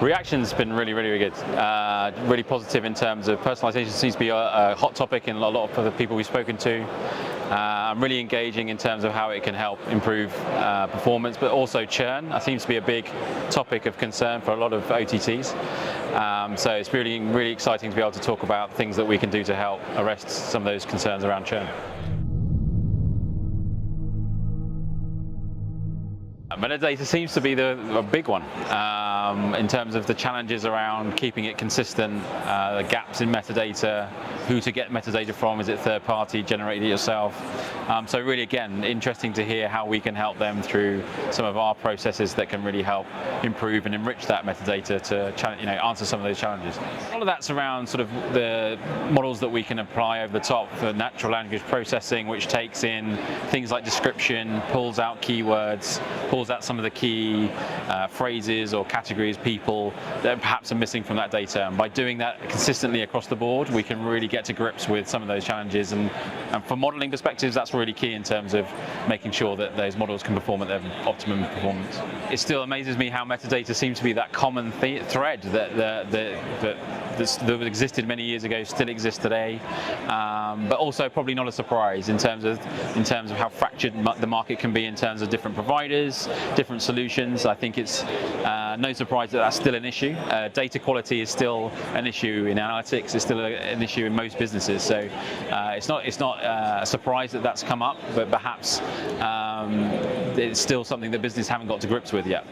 Reaction's been really, really good. Really positive in terms of personalization. Seems to be a hot topic in a lot of the people we've spoken to. Really engaging in terms of how it can help improve performance, but also churn. That seems to be a big topic of concern for a lot of OTTs. So it's really, really exciting to be able to talk about things that we can do to help arrest some of those concerns around churn. Metadata seems to be a big one in terms of the challenges around keeping it consistent, the gaps in metadata, who to get metadata from, is it third party, generated it yourself. So really, again, interesting to hear how we can help them through some of our processes that can really help improve and enrich that metadata to answer some of those challenges. A lot of that's around sort of the models that we can apply over the top for natural language processing, which takes in things like description, pulls out keywords, pulls out some of the key phrases or categories, people that perhaps are missing from that data. And by doing that consistently across the board, we can really get to grips with some of those challenges. And from modeling perspectives, that's really key in terms of making sure that those models can perform at their optimum performance. It still amazes me how metadata seems to be that common thread that existed many years ago, still exists today, but also probably not a surprise in terms of how fractured the market can be in terms of different providers, different solutions. I think it's no surprise that that's still an issue. Data quality is still an issue in analytics. It's still an issue in most businesses. So it's not a surprise that that's come up, but perhaps it's still something that business haven't got to grips with yet.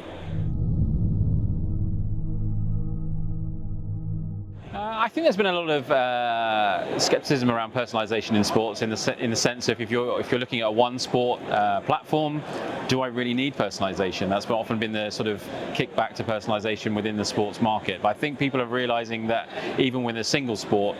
I think there's been a lot of skepticism around personalization in sports, in the sense of if you're looking at a one sport platform, do I really need personalization? That's often been the sort of kickback to personalization within the sports market. But I think people are realizing that even with a single sport,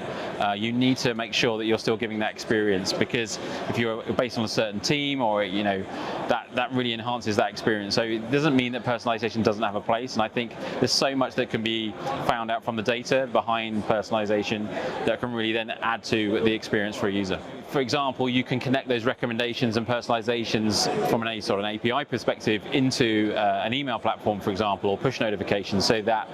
you need to make sure that you're still giving that experience, because if you're based on a certain team, or that really enhances that experience. So it doesn't mean that personalization doesn't have a place, and I think there's so much that can be found out from the data behind personalization that can really then add to the experience for a user. For example, you can connect those recommendations and personalizations from an API perspective into an email platform, for example, or push notifications, so that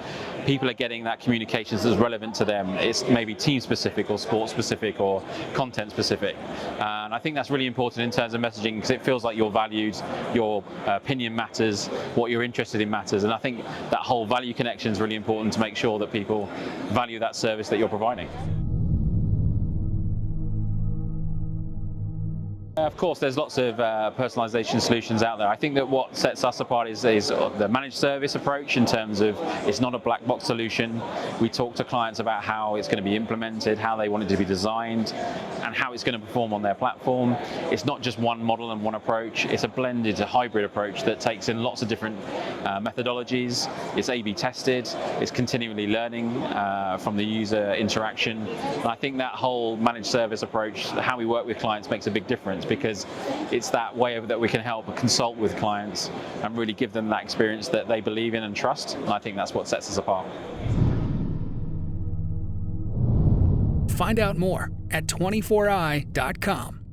people are getting that communications that's relevant to them. It's maybe team specific or sport specific or content specific. And I think that's really important in terms of messaging, because it feels like you're valued, your opinion matters, what you're interested in matters. And I think that whole value connection is really important to make sure that people value that service that you're providing. Of course, there's lots of personalization solutions out there. I think that what sets us apart is the managed service approach, in terms of it's not a black box solution. We talk to clients about how it's going to be implemented, how they want it to be designed, and how it's going to perform on their platform. It's not just one model and one approach. It's a blended, a hybrid approach that takes in lots of different methodologies. It's A/B tested. It's continually learning from the user interaction. And I think that whole managed service approach, how we work with clients, makes a big difference, because it's that way that we can help consult with clients and really give them that experience that they believe in and trust. And I think that's what sets us apart. Find out more at 24i.com.